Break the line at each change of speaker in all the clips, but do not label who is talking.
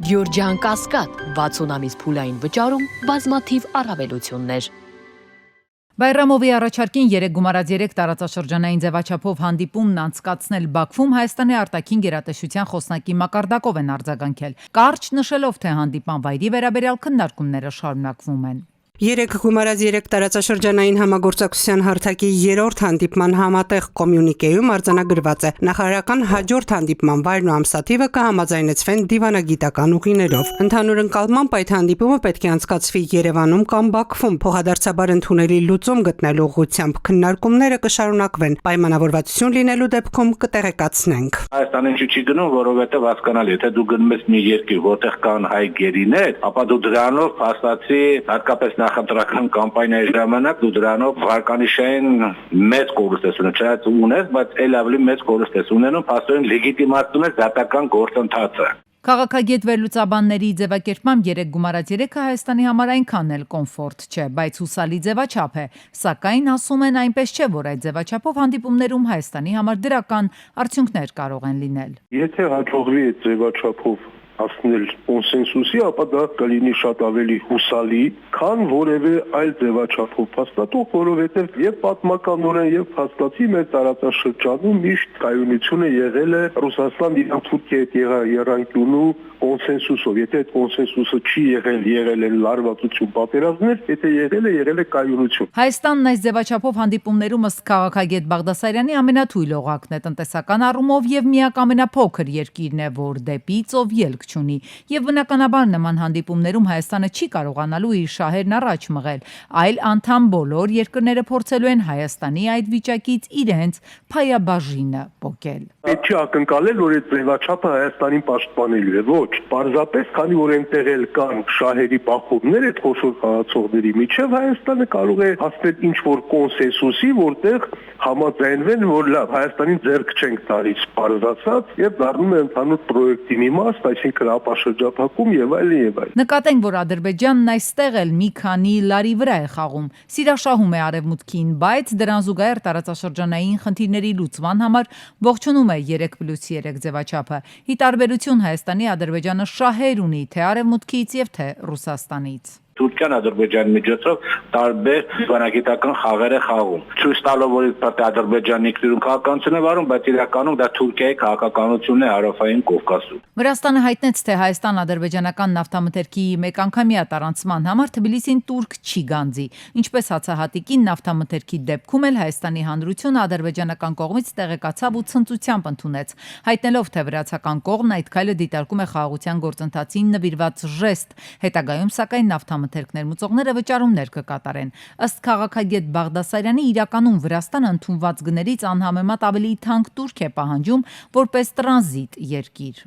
Գյորջյան Կասկադ 60 ամիս փուլային վճարում բազմաթիվ առավելություններ։
Բայրամովի առաջարկին 3 գումարած 3 տարածաշրջանային ձևաչափով հանդիպումն անցկացնել Բաքվում Հայաստանի արտաքին գերատեսչության խոսնակի մակարդակով են արձագանքել, կարճ նշելով, թե հանդիպման վայրի վերաբերյալ քննարկումները շարունակվում են։
3 գումարած 3 տարածաշրջանային համագործակցության հարթակի 3-րդ հանդիպման համատեղ կոմյունիկեում արձանագրված է նախարարական հաջորդ հանդիպման վայրն ու ամսաթիվը կհամաձայնեցվեն դիվանագիտական ուղիներով։ Ընդհանուր ընկալմամբ այդ հանդիպումը պետք է անցկացվի Երևանում կամ Բաքվում, փոխադարձաբար ընդունելի լուծում գտնելու ուղղությամբ քննարկումները կշարունակվեն, պայմանավորվածություն լինելու դեպքում կտեղեկացնենք։
Հայաստանին չի գնում, որովհետև հասկանալի, եթե դու գնում ես մի երկիր, որտեղ կան հայ գերիներ, ապա դու դրանով փաստացի հատկապես նախընտրական կամպանիայի ժամանակ դու դրանով վարկանիշային մեծ կորուստ ես ունենում, չնայած ունես, բայց էլ ավելի մեծ կորուստ ես ունենում, փաստորեն լեգիտիմացնում ես դատական գործընթացը։
Քաղաքագետ վերլուծաբանների ձևակերպմամբ 3 գումարած 3-ը Հայաստանի համար այնքան էլ կոմֆորտ չէ, բայց հուսալի ձևաչափ է, սակայն ասում են այնպես չէ, որ այդ ձևաչափով հանդիպումներում Հայաստանի համար դրական արդյունքներ կարող են լինել։
Եթե հաջողվի այդ ձևաչափով հասնել կոնսենսուսի, ապա դա կլինի շատ ավելի հուսալի, քան որևէ այլ ձևաչափով փաստաթուղթ, որովհետև եւ պատմականորեն եւ փաստացի մեր տարածաշրջանում միշտ կայունությունը եղել է Ռուսաստան-Թուրքիա եռանկյունու կոնսենսուսով։ Եթե այդ կոնսենսուսը չի եղել է լարվածություն պատերազմներ, եթե եղել է կայունություն։
Հայաստանն այս ձևաչափով հանդիպումներում ըստ քաղաքագետ Բաղդասարյանի ամենաթույլ օղակն է տնտեսական առումով եւ միակ ամենափոքր երկիրն է, որ դեպի ծով ելք չունի, եւ բնականաբար նման հանդիպումներում Հայաստանը չի կարողանալու իր շահերն առաջ մղել, այլ անդամ բոլոր երկրները փորձելու են Հայաստանի այդ վիճակից իրենց փայաբաժինը պոկել։
Պետք չի ակնկալել, որ այդ ձևաչափը Հայաստանին պաշտպանելու է, ոչ, պարզապես քանի որ այնտեղ էլ կան շահերի բախումներ այդ խոշոր խաղացողների միջև, Հայաստանը կարող է հասնել ինչ-որ կոնսենսուսի, որտեղ համաձայնվեն, որ լավ, Հայաստանին ձեռք չենք տալիս, պարզացած, եւ դառնում է ընդհանուր պրոյեկտի մի մաս, այսինքն ապաշրջափակում եւ այլն։
Նկատենք, որ Ադրբեջանն այստեղ էլ մի քանի լարի վրա է խաղում, սիրաշահում է արևմուտքին, բայց դրան զուգահեռ տարածաշրջանային խնդիրների լուծման համար ողջունում է 3+3 ձևաչափը։ Ի տարբերություն Հայաստանի, Ադրբեջանը շահեր ունի թե արևմուտքից եւ թե Ռուսաստանից։
Թուրքիան Ադրբեջանի միջոցով տարբեր բանագիտական խաղեր է խաղում։ Ցույց տալով, որ Ադրբեջանի ինքնուրույն քաղաքականություն է վարում, բայց իրականում դա Թուրքիայի քաղաքականությունն է Հարավային Կովկասում։
Վրաստանը հայտնեց, թե Հայաստան-ադրբեջանական նավթամթերքի մեկանգամյա տարանցման համար Թբիլիսին տուրք չի գանձի։ Ինչպես հացահատիկին նավթամթերքի դեպքում էլ Հայաստանի հանրությունը ադրբեջանական կողմից տեղեկացավ ու ցնծությամբ ընդունեց, հայտնելով, թե վրացական կողմն այդ քայլը դիտարկում է խաղաղության գործընթացին նվիրված ժեստ, հետագայում սակայն նավթամթերք ներմուծողները վճարումներ կկատարեն։ Ըստ քաղաքագետ Բաղդասարյանի, իրականում Վրաստանը ընդունված գներից անհամեմատ ավելի թանկ տուրք է պահանջում որպես տրանզիտ երկիր։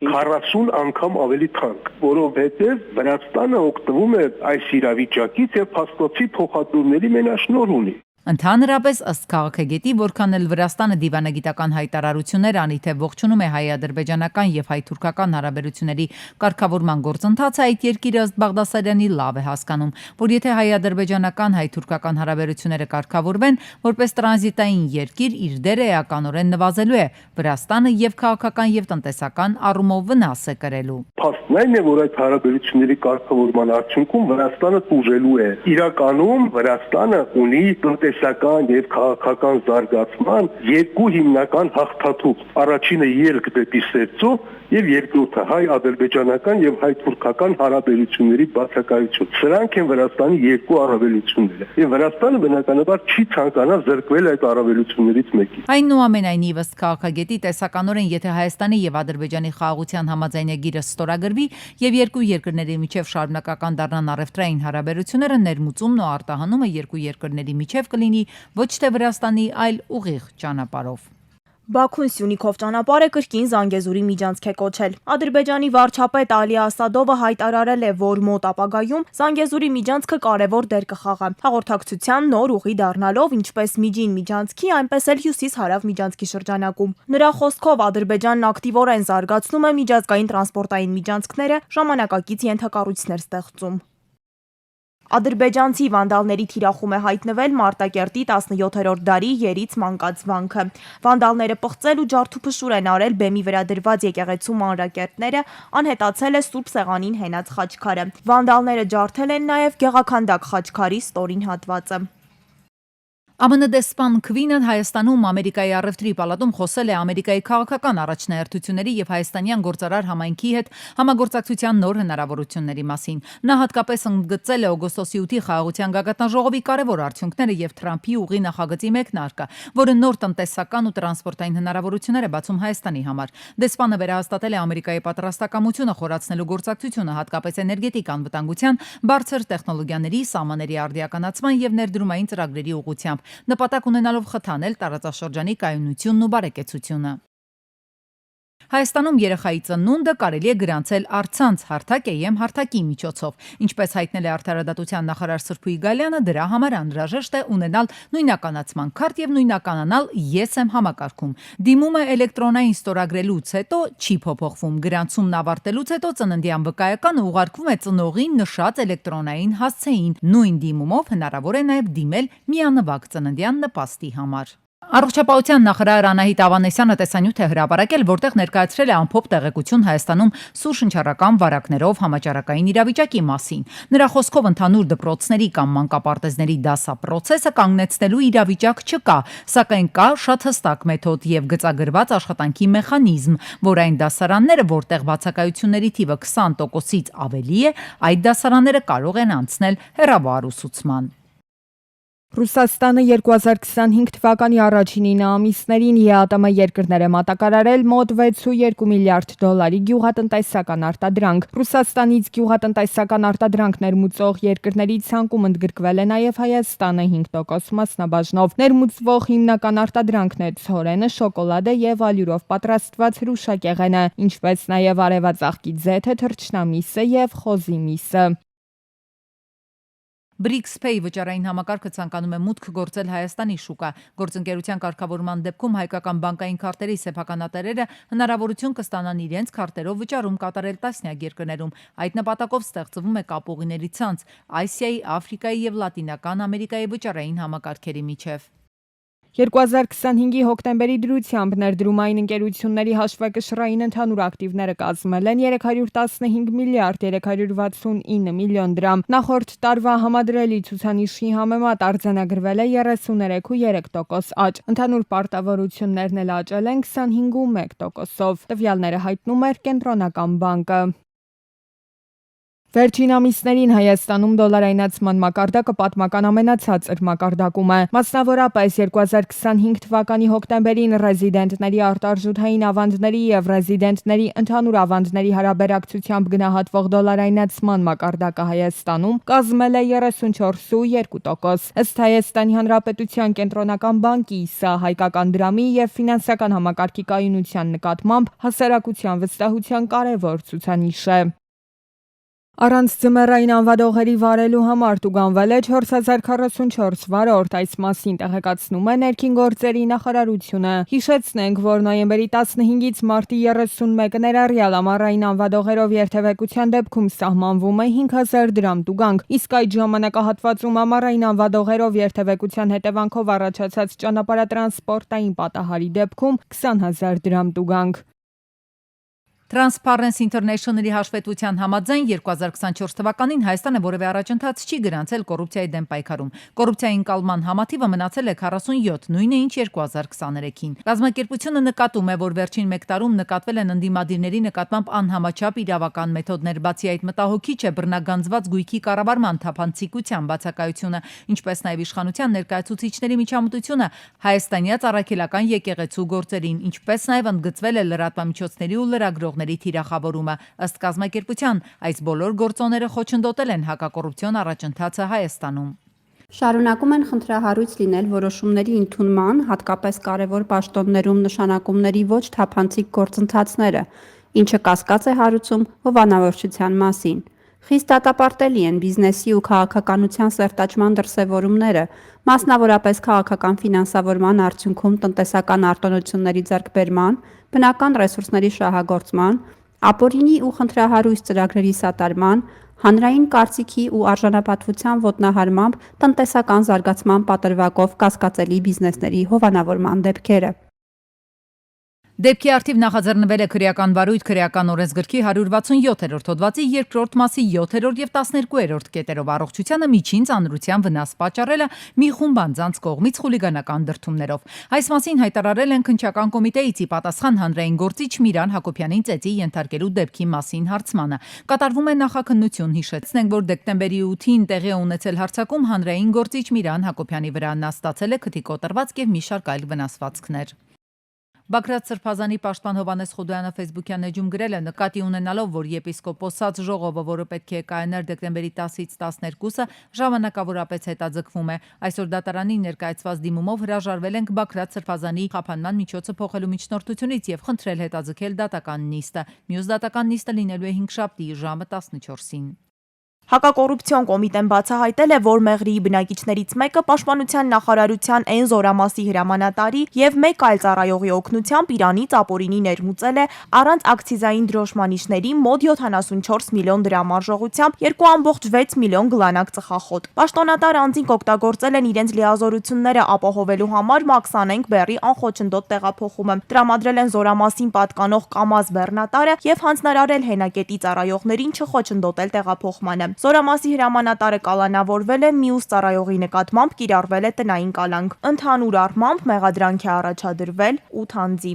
40 անգամ ավելի թանկ, որովհետև Վրաստանը օգտվում է այս իրավիճակից եւ փաստացի փոխադրումների մենաշնորհ ունի։
Ընդհանրապես ըստ քաղաքագետի, որքան էլ Վրաստանը դիվանագիտական հայտարարություններ անի, թե ողջունում է հայ-ադրբեջանական եւ հայ-թուրքական հարաբերությունների կարգավորման գործընթացը, այդ երկիրը ըստ Բաղդասարյանի լավ է հասկանում, որ եթե հայ-ադրբեջանական հայ-թուրքական հարաբերությունները կարգավորվեն, որպես տրանզիտային երկիր իր դերը էականորեն նվազելու է, Վրաստանը եւ քաղաքական եւ տնտեսական առումով վնաս է կրելու։
Փաստն այն է, որ այդ հարաբերությունների կարգավորման արդյունքում Վրաստանը տուժելու է։ Իրականում Վրաստանը ունի տնտեսական եւ քաղաքական զարգացման երկու հիմնական հաղթաթուղթ։ Առաջինը ելք դեպի Սերծով եւ երկրորդը հայ-ադրբեջանական եւ հայ-թուրքական հարաբերությունների բացակայություն։ Սրանք են Վրաստանի երկու առավելությունները։ Եվ Վրաստանը բնականաբար չի ցանկանա զրկվել այդ առավելություններից մեկից։
Այնուամենայնիվ ըստ քաղաքագետի տեսականորեն, եթե Հայաստանի եւ Ադրբեջանի խաղաղության համաձայնագիրը ստորագրվի եւ երկու երկրների միջև շարունակական դառնան առևտրային հարաբերությունները, ներմուծումն ու արտահանումը երկու երկրների միջև կլինի ոչ թե Վրաստանի, այլ ուղիղ ճանապարհով։
Բաքուն Սյունիքով ճանապարհը կրկին Զանգեզուրի միջանցք է կոչել։ Ադրբեջանի վարչապետ Ալի Ասադովը հայտարարել է, որ մոտ ապագայում Զանգեզուրի միջանցքը կարևոր դեր կխաղա։ Հաղորդակցության նոր ուղի դառնալով ինչպես միջին միջանցքի, այնպես էլ հյուսիս-հարավ միջանցքի շրջանակում։ Նրա խոսքով Ադրբեջանն ակտիվորեն զարգացնում է միջազգային տրանսպորտային միջանցքները, ժամանակակից ենթակառույցներ ստեղծում։ Ադրբեջանցի վանդալների թիրախում է հայտնվել Մարտակերտի 17-րդ դարի երից մանկած վանքը։ Վանդալները պղծել ու ջարդուփշուր են արել բեմի վրա դրված եկեղեցու մանրակերտները, անհետացել է Սուրբ Սեղանին հենած խաչքարը։ Վանդալները ջարդել են նաև գեղաքանդակ խաչքարի ստորին հատվածը։
ԱՄՆ դեսպան Քվինն Հայաստանում Ամերիկայի առևտրի պալատում խոսել է Ամերիկայի քաղաքական առաջնահերթությունների եւ հայաստանյան գործարար համայնքի հետ համագործակցության նոր հնարավորությունների մասին։ Նա հատկապես ընդգծել է օգոստոսի 8-ի խաղաղության գագաթնաժողովի կարևոր արդյունքները եւ Թրամփի ուղի նախագծի մեկնարկը, որը նոր տնտեսական ու տրանսպորտային հնարավորություններ է բացում Հայաստանի համար։ Դեսպանը վերահաստատել է Ամերիկայի պատրաստակամությունը խորացնելու գործակցությունը, հատկապես էներգետիկ անվտանգության, բարձր տեխնոլոգիաների, սահմանների արդիականացման եւ ներդրումային ծրագրերի ուղղությամբ, նպատակ ունենալով խթանել տարածաշրջանի կայունությունն ու բարեկեցությունը։ Հայաստանում երեխայի ծնունդը կարելի է գրանցել առցանց հարթակ EM հարթակի միջոցով։ Ինչպես հայտնել է Արդարադատության նախարար Սրփուի Գալյանը, դրա համար անհրաժեշտ է ունենալ նույնականացման քարտ եւ նույնականանալ Yes եմ համակարգում։ Դիմումը էլեկտրոնային ստորագրելուց հետո չի փոփոխվում։ Գրանցումն ավարտելուց հետո ծննդյան վկայականը ուղարկվում է ծնողին նշած էլեկտրոնային հասցեին։ Նույն դիմումով հնարավոր է նաև դիմել միանվագ ծննդյան նպաստի համար։ Առողջապահության նախարար Անահիտ Ավանեսյանը տեսանյութ է հրապարակել, որտեղ ներկայացրել է ամփոփ տեղեկություն Հայաստանում սուր շնչառական վարակներով համաճարակային իրավիճակի մասին։ Նրա խոսքով ընդհանուր դպրոցների կամ մանկապարտեզների դասապրոցեսը կանգնեցնելու իրավիճակ չկա, սակայն կա շատ հստակ մեթոդ եւ գծագրված աշխատանքի մեխանիզմ, որ այն դասարանները, որտեղ բացակայությունների թիվը 20%-ից ավելի է, այդ դասարանները կարող են անցնել հեռավար ուսուցման։
Ռուսաստանը 2025 թվականի առաջին 9 ամիսներին ԵԱՏՄ երկրներ է մատակարարել մոտ 6.2 միլիարդ դոլարի գյուղատնտեսական արտադրանք։ Ռուսաստանից գյուղատնտեսական արտադրանք ներմուծող երկրների ցանկում ընդգրկվել է նաև Հայաստանը 5% մասնաբաժնով։ Ներմուծվող հիմնական արտադրանքն է ցորենը, շոկոլադը եւ ալյուրով պատրաստված հրուշակեղենը, ինչպես նաև արևածաղկի ձեթը, թռչնամիսը եւ խոզի միսը։
BRICS Pay վճարային համակարգը ցանկանում է մուտք գործել Հայաստանի շուկա։ Գործընկերության կարգավորման դեպքում հայկական բանկային քարտերի սեփականատերերը հնարավորություն կստանան իրենց քարտերով վճարում կատարել տասնյակ երկրներում։ Այդ նպատակով ստեղծվում է կապուղիների ցանց Ասիայի, Աֆրիկայի եւ Լատինական Ամերիկայի վճարային համակարգերի միջև։
2025-ի հոկտեմբերի դրությամբ ներդրումային ընկերությունների հաշվեկշռային ընդհանուր ակտիվները կազմել են 315 միլիարդ 369 միլիոն դրամ։ Նախորդ տարվա համադրելի ցուցանիշի համեմատ արձանագրվել է 33.3% աճ։ Ընդհանուր պարտավորություններն էլ աճել են 25.1%-ով։ Տվյալները հայտնում էր Կենտրոնական բանկը։ Վերջին ամիսներին Հայաստանում դոլարայնացման մակարդակը պատմական ամենացածր մակարդակում է։ Մասնավորապես 2025 թվականի հոկտեմբերին ռեզիդենտների արտարժութային ավանդների եւ ռեզիդենտների ընդհանուր ավանդների հարաբերակցությամբ գնահատվող դոլարայնացման մակարդակը Հայաստանում կազմել է 34.2%։ Ըստ Հայաստանի Հանրապետության Կենտրոնական բանկի, սա հայկական դրամի եւ ֆինանսական համակարգի կայունության նկատմամբ հասարակության վստահության կարևոր ցուցանիշ է։ Առանց ձմեռային անվադողերի վարելու համար տուգանվել է 4044 վարորդ, այս մասին տեղեկացնում է Ներքին գործերի նախարարությունը։ Հիշեցնենք, որ նոյեմբերի 15-ից մարտի 31-ը ներառյալ ամառային անվադողերով երթևեկության դեպքում սահմանվում է 5000 դրամ տուգանք, իսկ այդ ժամանակահատվածում ամառային անվադողերով երթևեկության հետևանքով առաջացած ճանապարհատրանսպորտային պատահարի դեպքում 20000 դրամ տուգանք։
Transparency International-ի հաշվետվության համաձայն 2024 թվականին Հայաստանը որևէ առաջընթաց չի գրանցել կոռուպցիայի դեմ պայքարում։ Կոռուպցիայի ընկալման համաթիվը մնացել է 47, նույնը ինչ 2023-ին։ Կազմակերպությունը նկատում է, որ վերջին 1 տարում նկատվել են ընդդիմադիրների նկատմամբ անհամաչափ իրավական մեթոդներ, բացի այդ մտահոգիչ է բռնագանձված գույքի կառավարման թափանցիկության բացակայությունը, ինչպես նաև իշխանության ներկայացուցիչների միջամտությունը հայաստանյաց առաքելական եկեղեցու գործերին, ինչպես նաև ընդգծվել է լրատվամիջոցների ու լրագրողների թիրախավորումը։ Ըստ կազմակերպության, այս բոլոր գործոնները խոչընդոտել են հակակոռուպցիոն առաջընթացը Հայաստանում։
Շարունակում են խնդրահարույց լինել որոշումների ընդունման, հատկապես կարևոր պաշտոններում նշանակումների ոչ թափանցիկ գործընթացները, ինչը կասկած է հարուցում հովանավորչության մասին։ Խիստ դատապարտելի են բիզնեսի ու քաղաքականության սերտաճման դրսևորումները, մասնավորապես քաղաքական ֆինանսավորման արդյունքում տնտեսական արտոնությունների ձեռքբերման, բնական ռեսուրսների շահագործման, ապօրինի ու խնդրահարույց ծրագրերի սատարման, հանրային կարծիքի ու արժանապատվության ոտնահարմամբ տնտեսական զարգացման պատրվակով կասկածելի բիզնեսների հովանավորման դեպքերը։
Դեպքի արդիվ նախաձեռնվել է քրեական վարույթ քրեական օրենսգրքի 167-րդ հոդվածի 2-րդ մասի 7-րդ եւ 12-րդ կետերով առողջությանը միջին ծանրության վնաս պատճառելը մի խումբ անձանց կողմից խուլիգանական դրդումներով։ Այս մասին հայտարարել են քննչական կոմիտեից ի պատասխան հանրային գործիչ Միրան Հակոբյանին ծեծի ենթարկելու դեպքի մասին հարցմանը։ Կատարվում է նախաքննություն, հիշեցնենք, որ դեկտեմբերի 8-ին տեղի ունեցել հարձակում հանրային գործիչ Միրան Հակոբյանի վրա նա ստացել է քթի կոտրվածք եւ մի շարք այլ վնասվածքներ։ Բագրատ Սրբազանի պաշտպան Հովանես Խուդոյանը Facebook-յան էջում գրել է, նկատի ունենալով, որ եպիսկոպոսած ժողովը, որը պետք է կայանար դեկտեմբերի 10-ից 12-ը, ժամանակավորապես հետաձգվում է։ Այսօր դատարանի ներկայացված դիմումով հրաժարվել ենք Բագրատ Սրբազանի խափանման միջոցը փոխելու միջնորդությունից եւ խնդրել հետաձգել դատական նիստը։ Մյուս դատական նիստը լինելու է 5-շաբթի ժամը 14-ին։
Հակակոռուպցիոն կոմիտեն բացահայտել է, որ Մեղրիի բնակիչներից մեկը Պաշտպանության նախարարության N զորամասի հրամանատարի եւ մեկ այլ ծառայողի օգնությամբ Իրանից ապօրինի ներմուծել է առանց ակցիզային դրոշմանիշների մոտ 74 միլիոն դրամ արժողությամբ 2.6 միլիոն գլանակ ծխախոտ։ Պաշտոնատար անձինք օգտագործել են իրենց լիազորությունները ապահովելու համար Մաքսանենք բեռի անխոչնդոտ տեղափոխումը։ Տրամադրել են զորամասին պատկանող Կամազ բեռնատարը եւ հանձնարարել հենակետի ծառայողներին չխոչնդոտել տեղափոխմանը։ Զորամասի հրամանատարը կալանավորվել է, մյուս ծառայողի նկատմամբ կիրառվել է տնային կալանք։ Ընդհանուր առմամբ մեղադրանք է առաջադրվել 8 անձի։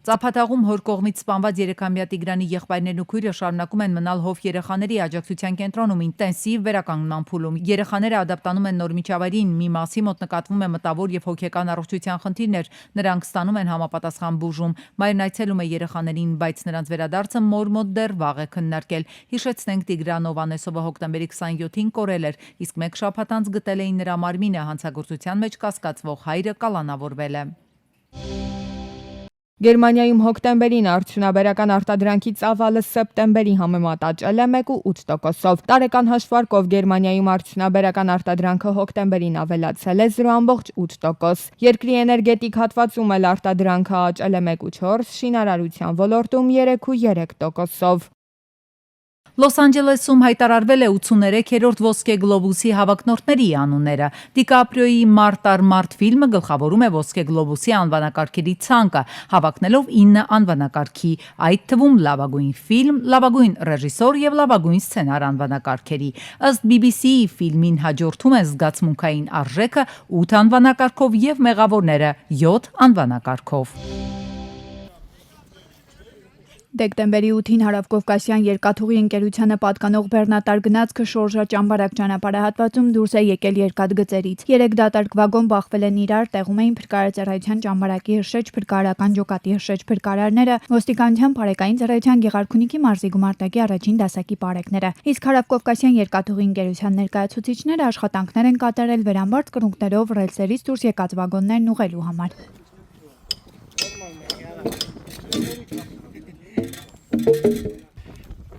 Ծափաթաղում հոր կողմից սպանված 3-ամյա Տիգրանի եղբայրներն ու քույրը շարունակում են մնալ հով երեխաների աջակցության կենտրոնում ինտենսիվ վերականգնման փուլում։ Երեխաները ադապտանում են նոր միջավայրին, մի մասի մոտ նկատվում է մտավոր եւ հոգեկան առողջության խնդիրներ, նրանք ստանում են համապատասխան բուժում։ Մայրն այցելում է երեխաներին, բայց նրանց վերադարձը մոր մոտ դեռ վաղ է քննարկել։ Հիշեցնենք, Տիգրան Օվանեսովը հոկտեմբերի 27-ին կորել էր, իսկ մեկ շաբաթ անց գտել էին նրա մարմինը, հանցագործության մեջ կասկածվող հայրը կալանավորվել է։
Գերմանիայում հոկտեմբերին արդյունաբերական արտադրանքի ծավալը սեպտեմբերի համեմատ աճել է 1.8%-ով։ Տարեկան հաշվարկով Գերմանիայում արդյունաբերական արտադրանքը հոկտեմբերին ավելացել է 0.8%։ Երկրի էներգետիկ հատվածում էլ արտադրանքը աճել է 1.4%, շինարարության ոլորտում 3.3%-ով։
Լոս Անջելեսում հայտարարվել է 83-րդ ոսկե գլոբուսի հավակնորդների անունները։ Դիկապրիոյի «Մարդ առ մարդ» ֆիլմը գլխավորում է ոսկե գլոբուսի անվանակարգերի ցանկը, հավակնելով 9 անվանակարգի, այդ թվում լավագույն ֆիլմ, լավագույն ռեժիսոր եւ լավագույն սցենար անվանակարգերի։ Ըստ BBC-ի ֆիլմին հաջորդում են զգացմունքային արժեքը 8 անվանակարգով եւ մեղավորները 7 անվանակարգով։
Դեկտեմբերի 8-ին Հարավկովկասյան երկաթուղի ընկերությանը պատկանող բեռնատար գնացքը Շորժա ճամբարակ ճանապարհահատվածում դուրս է եկել երկաթգծերից։ 3 դատարկ վագոն բախվել են իրար, տեղում էին փրկարարծառայության ճամբարակի հրշեջ փրկարարական ջոկատի հրշեջ փրկարարները, ոստիկանության բարեկային ծառայության Գեղարքունիքի մարզի գումարտակի առաջին դասակի պարեկները։ Իսկ Հարավկովկասյան երկաթուղի ընկերության ներկայացուցիչները աշխատանքներ են կատարել վերամբարձ կրունկներով ռելսերից դուրս եկած վագոններն ուղղելու համար։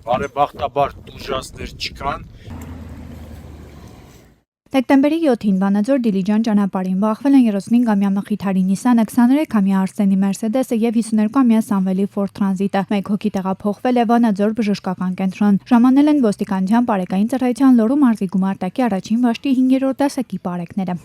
Բարեբախտաբար ուժասներ չկան։
Դեկտեմբերի 7-ին Վանաձոր Դիլիջան ճանապարհին բախվել են 35-ամյա Մխիթարի Նիսանը, 23-ամյա Արսենի Մերսեդեսը եւ 52-ամյա Սամվելի Ֆորդ Տրանզիտը։ Մեկ հոգի տեղափոխվել է Վանաձոր բժշկական կենտրոն։ Ժամանել են ոստիկանության բարեկային ծառայության Լոռու մարզի գումարտակի առաջին վաշտի 5-րդ դասակի պարեկները։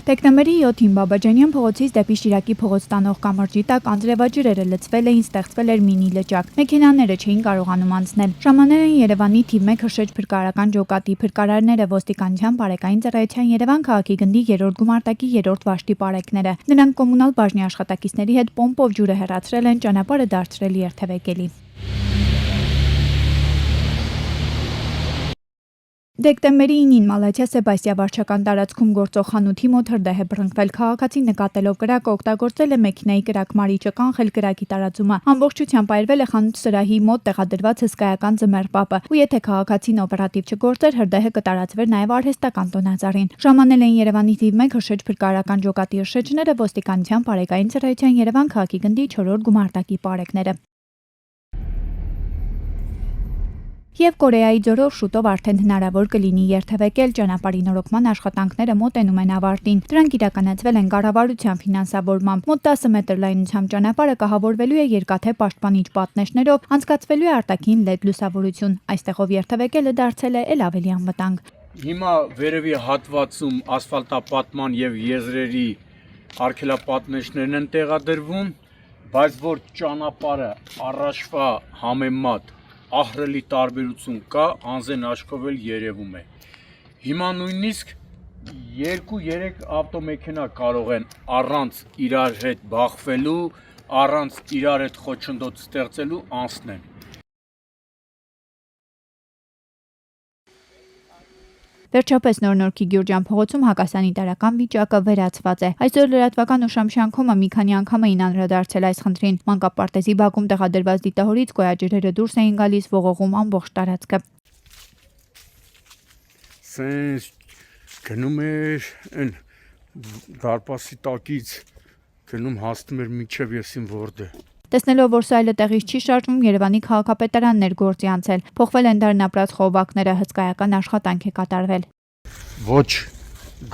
Դեկտեմբերի 7-ին Բաբաջանյան փողոցից դեպի Շիրակի փողոց տանող կամրջի տակ անձրևաջրերը լցվել էին, ստեղծվել էր մինի լճակ։ Մեքենաները չէին կարողանում անցնել։ Ժամանել են Երևանի թիվ 1 հրշեջ փրկարարական ջոկատի փրկարարները, ոստիկանության բարեկային ծառայության Երևան քաղաքի գնդի 3-րդ գումարտակի 3-րդ վաշտի պարեկները։ Նրանք կոմունալ բաժնի աշխատակիցների հետ պոմպով ջուրը հեռացրել են, ճանապարհը դարձրել երթևեկելի։ Դեկտեմբերի 9-ին Մալաթիա Սեբաստիա վարչական տարածքում գործող խանութի մոտ հրդեհ է բռնկվել։ Քաղաքացին նկատելով կրակը օգտագործել է մեքենայի կրակմարիչը, կանխել կրակի տարածումը։ Ամբողջությամբ այրվել է խանութ սրահի մոտ տեղադրված հսկայական ձմեռ պապը, ու եթե քաղաքացին օպերատիվ չգործեր, հրդեհը կտարածվեր նաև արհեստական տոնածառին։ Ժամանել են Երևանի թիվ 1 հրշեջ փրկարարական ջոկատի հրշեջները, ոստիկանության բարեկային ծառայության Երևան քաղաքի գնդի 4-րդ գումարտակի պարեկները։ Եվ Կորեայի ձորով շուտով արդեն հնարավոր կլինի երթևեկել ճանապարհի նորոգման աշխատանքները մոտենում են ավարտին։ Դրանք իրականացվել են կառավարության ֆինանսավորմամբ։ Մոտ 10 մետր լայնությամբ ճանապարհը կահավորվելու է երկաթե պաշտպանիչ պատնեշներով, անցկացվելու է արտաքին LED լուսավորություն։ Այստեղով երթևեկելը դարձել է ել ավելի անվտանգ։
Հիմա վերևի հատվածում ասֆալտապատման եւ եզրերի արգելապատնեշներն են տեղադրվում, բայց որ ճանապարհը առաջվա համեմատ ահռելի տարբերություն կա, անձեն աչքով էլ երևում է։ Հիմա նույնիսկ 2-3 ավտոմեքենա կարող են առանց իրար հետ բախվելու, առանց իրար հետ խոչընդոտ ստեղծելու անցնել։
Վերջապես Նոր-Նորքի Գյուրջան փողոցում հակասանիտարական վիճակը վերացված է։ Այսօր լրատվական ուշամշանքումը մի քանի անգամ էին անդրադարձել այս խնդրին։ Մանկապարտեզի բակում տեղադրված դիտահորից գոյաջրերը դուրս էին գալիս, ողողում ամբողջ տարածքը։
Սենց գնում էր այն դարպասի տակից գնում հասնում էր միջև եսին որդը։
Տեսնելով, որ սա այլը տեղից չի շարժվում, Երևանի քաղաքապետարանն էր գործի անցել։ Փոխվել են դարնապրած խողովակները, հսկայական աշխատանք է կատարվել։
Ոչ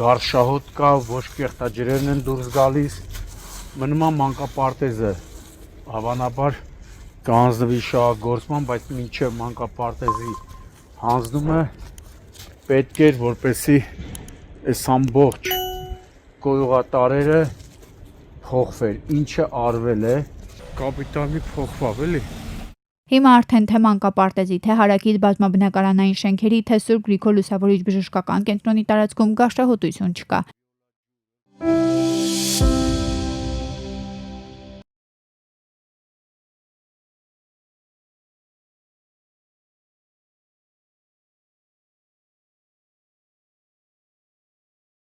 գարշահոտ կա, ոչ կեղտաջրերն են դուրս գալիս։ Մնում է մանկապարտեզը հավանաբար կանձնվի շահագործման, բայց մինչև մանկապարտեզի հանձնումը պետք էր, որպեսզի այս ամբողջ կոյուղատարերը փոխվեր, ինչը արվել է կապիտալի փոխվավ էլի։
Հիմա արդեն թե մանկապարտեզի, թե հարակից բազմաբնակարանային շենքերի, թե Սուրբ Գրիգոր Լուսավորիչ բժշկական կենտրոնի տարածքում գարշահոտություն չկա։